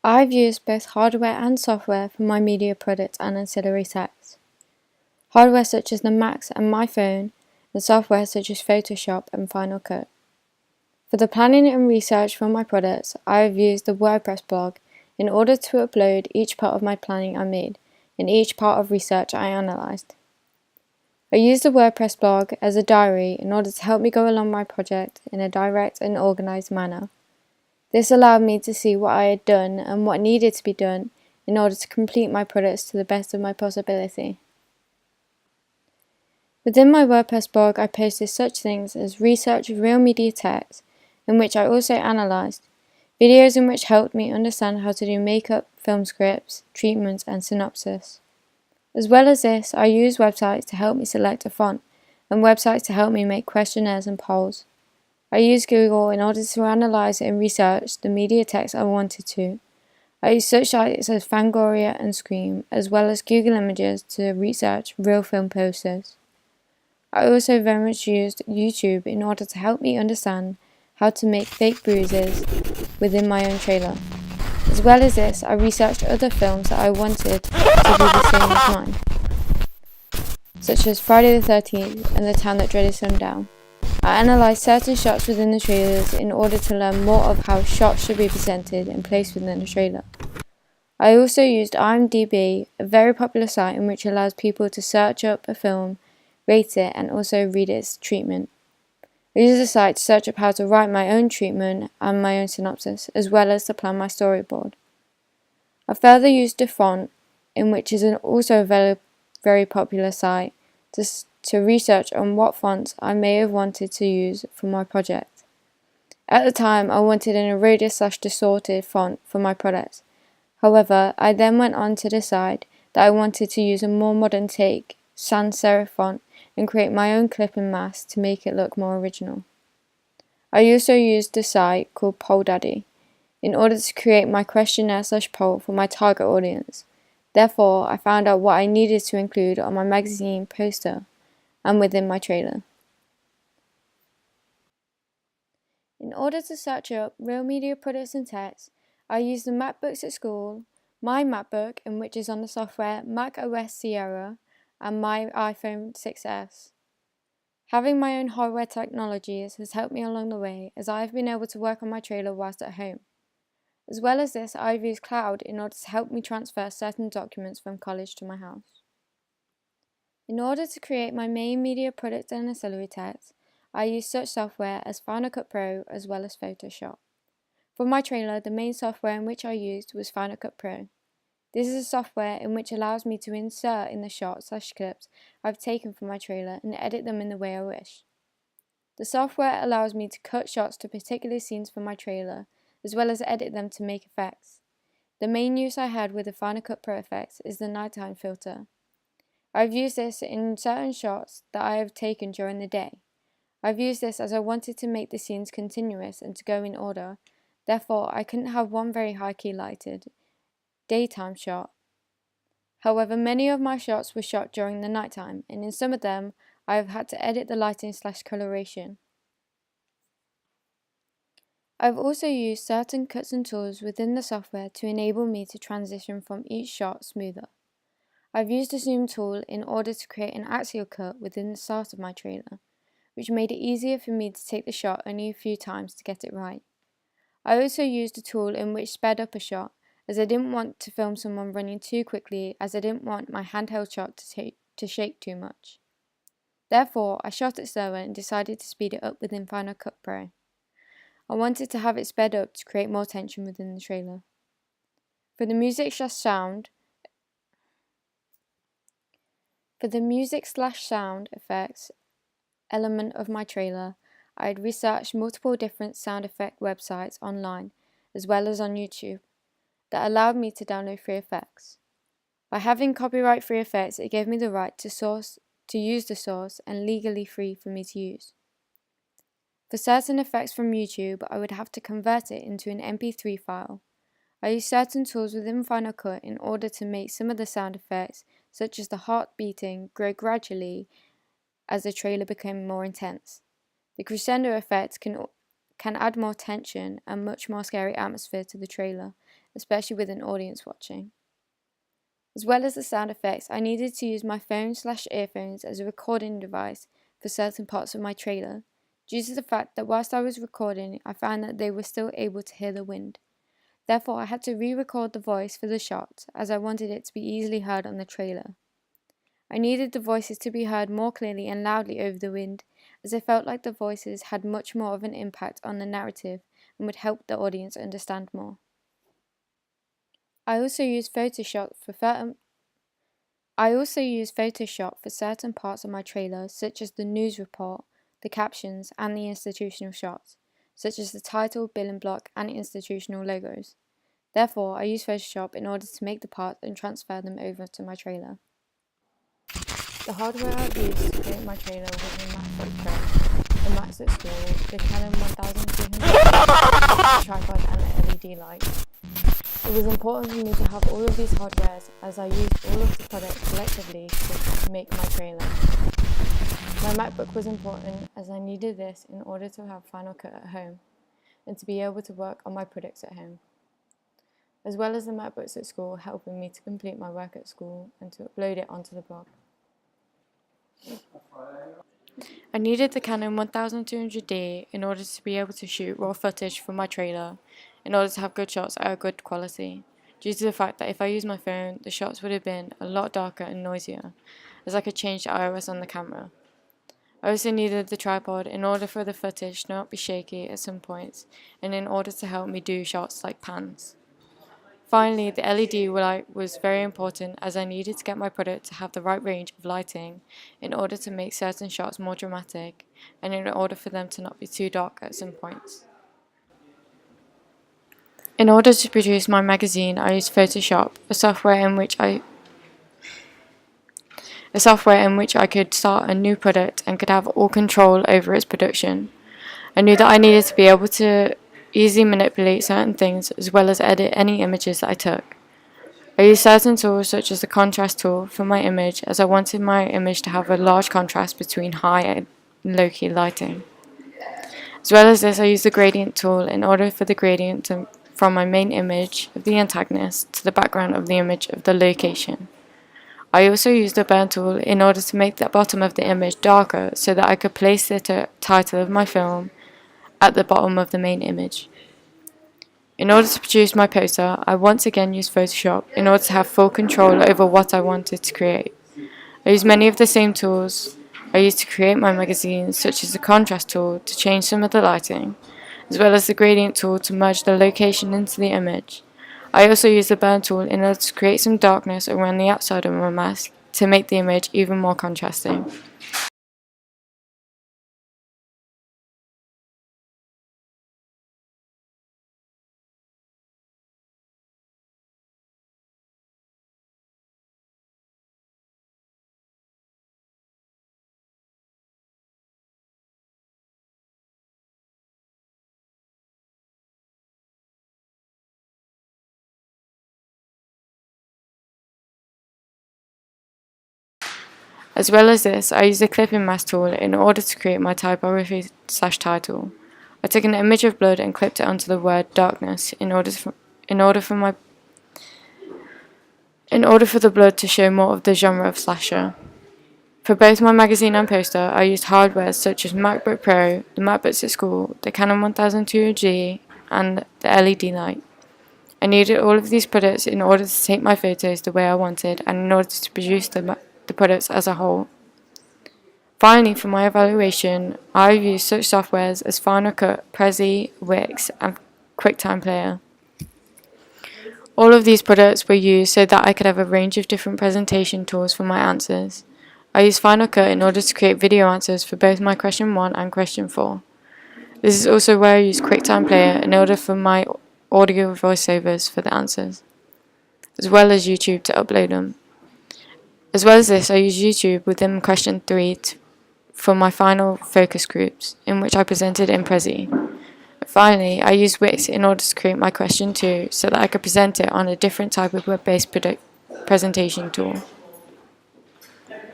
I've used both hardware and software for my media products and ancillary techs. Hardware such as the Macs and my phone, and software such as Photoshop and Final Cut. For the planning and research for my products, I have used the WordPress blog in order to upload each part of my planning I made and each part of research I analysed. I used the WordPress blog as a diary in order to help me go along my project in a direct and organised manner. This allowed me to see what I had done and what needed to be done in order to complete my products to the best of my possibility. Within my WordPress blog, I posted such things as research of real media texts, in which I also analysed, videos in which helped me understand how to do makeup, film scripts, treatments, and synopsis. As well as this, I used websites to help me select a font, and websites to help me make questionnaires and polls. I used Google in order to analyse and research the media text I wanted to. I used such sites as Fangoria and Scream, as well as Google Images to research real film posters. I also very much used YouTube in order to help me understand how to make fake bruises within my own trailer. As well as this, I researched other films that I wanted to be the same as mine, such as Friday the 13th and The Town That Dreaded Sundown. I analysed certain shots within the trailers in order to learn more of how shots should be presented and placed within the trailer. I also used IMDb, a very popular site in which allows people to search up a film, rate it, and also read its treatment. I used the site to search up how to write my own treatment and my own synopsis, as well as to plan my storyboard. I further used Dafont, in which is also a very popular site, to research on what fonts I may have wanted to use for my project. At the time, I wanted an Erodius/Distorted font for my product. However, I then went on to decide that I wanted to use a more modern take, sans serif font, and create my own clipping mask to make it look more original. I also used a site called PollDaddy in order to create my questionnaire/poll for my target audience. Therefore, I found out what I needed to include on my magazine poster and within my trailer. In order to search up real media products and texts, I used the MacBooks at school, my MacBook, in which is on the software Mac OS Sierra, and my iPhone 6s. Having my own hardware technologies has helped me along the way, as I have been able to work on my trailer whilst at home. As well as this, I've used cloud in order to help me transfer certain documents from college to my house. In order to create my main media product and ancillary text, I use such software as Final Cut Pro as well as Photoshop. For my trailer, the main software in which I used was Final Cut Pro. This is a software in which allows me to insert in the shots/clips I've taken from my trailer and edit them in the way I wish. The software allows me to cut shots to particular scenes from my trailer, as well as edit them to make effects. The main use I had with the Final Cut Pro effects is the nighttime filter. I've used this in certain shots that I have taken during the day. I've used this as I wanted to make the scenes continuous and to go in order, therefore I couldn't have one very high key lighted daytime shot. However, many of my shots were shot during the nighttime, and in some of them I have had to edit the lighting/coloration. I've also used certain cuts and tools within the software to enable me to transition from each shot smoother. I've used the zoom tool in order to create an axial cut within the start of my trailer, which made it easier for me to take the shot only a few times to get it right. I also used a tool in which sped up a shot, as I didn't want to film someone running too quickly, as I didn't want my handheld shot to shake too much. Therefore, I shot it slower and decided to speed it up within Final Cut Pro. I wanted to have it sped up to create more tension within the trailer. For the music/sound effects element of my trailer, I had researched multiple different sound effect websites online, as well as on YouTube, that allowed me to download free effects. By having copyright-free effects, it gave me the right to use the source and legally free for me to use. For certain effects from YouTube, I would have to convert it into an MP3 file. I used certain tools within Final Cut in order to make some of the sound effects, such as the heart beating, grow gradually as the trailer became more intense. The crescendo effect can add more tension and much more scary atmosphere to the trailer, especially with an audience watching. As well as the sound effects, I needed to use my phone/earphones as a recording device for certain parts of my trailer, due to the fact that whilst I was recording, I found that they were still able to hear the wind. Therefore, I had to re-record the voice for the shot, as I wanted it to be easily heard on the trailer. I needed the voices to be heard more clearly and loudly over the wind, as I felt like the voices had much more of an impact on the narrative and would help the audience understand more. I also used Photoshop for certain parts of my trailer, such as the news report, the captions, and the institutional shots, such as the title, billing block, and institutional logos. Therefore, I used Photoshop in order to make the parts and transfer them over to my trailer. The hardware I've used to create my trailer was a MacBook Pro, a Macs at School, the Canon 1200, tripod, and an LED light. It was important for me to have all of these hardwares, as I used all of the products collectively to make my trailer. My MacBook was important, as I needed this in order to have Final Cut at home and to be able to work on my products at home, as well as the MacBooks at school helping me to complete my work at school and to upload it onto the blog. I needed the Canon 1200D in order to be able to shoot raw footage for my trailer, in order to have good shots at a good quality, due to the fact that if I used my phone, the shots would have been a lot darker and noisier, as I could change the iOS on the camera. I also needed the tripod in order for the footage to not be shaky at some points, and in order to help me do shots like pans. Finally, the LED light was very important, as I needed to get my product to have the right range of lighting in order to make certain shots more dramatic, and in order for them to not be too dark at some points. In order to produce my magazine, I used Photoshop, a software in which I could start a new product and could have all control over its production. I knew that I needed to be able to easily manipulate certain things, as well as edit any images that I took. I used certain tools such as the contrast tool for my image, as I wanted my image to have a large contrast between high and low key lighting. As well as this, I used the gradient tool in order for the gradient from my main image of the antagonist to the background of the image of the location. I also used the burn tool in order to make the bottom of the image darker so that I could place the title of my film at the bottom of the main image. In order to produce my poster, I once again used Photoshop in order to have full control over what I wanted to create. I used many of the same tools I used to create my magazine, such as the contrast tool to change some of the lighting, as well as the gradient tool to merge the location into the image. I also used the burn tool in order to create some darkness around the outside of my mask to make the image even more contrasting. As well as this, I used the clipping mask tool in order to create my typography/title. I took an image of blood and clipped it onto the word darkness in order for the blood to show more of the genre of slasher. For both my magazine and poster, I used hardware such as MacBook Pro, the MacBooks at school, the Canon 1200G, and the LED light. I needed all of these products in order to take my photos the way I wanted and in order to produce the products as a whole. Finally, for my evaluation, I used such softwares as Final Cut, Prezi, Wix, and QuickTime Player. All of these products were used so that I could have a range of different presentation tools for my answers. I used Final Cut in order to create video answers for both my question 1 and question 4. This is also where I used QuickTime Player in order for my audio voiceovers for the answers, as well as YouTube to upload them. As well as this, I used YouTube within question 3 for my final focus groups, in which I presented in Prezi. Finally, I used Wix in order to create my question 2 so that I could present it on a different type of web-based presentation tool.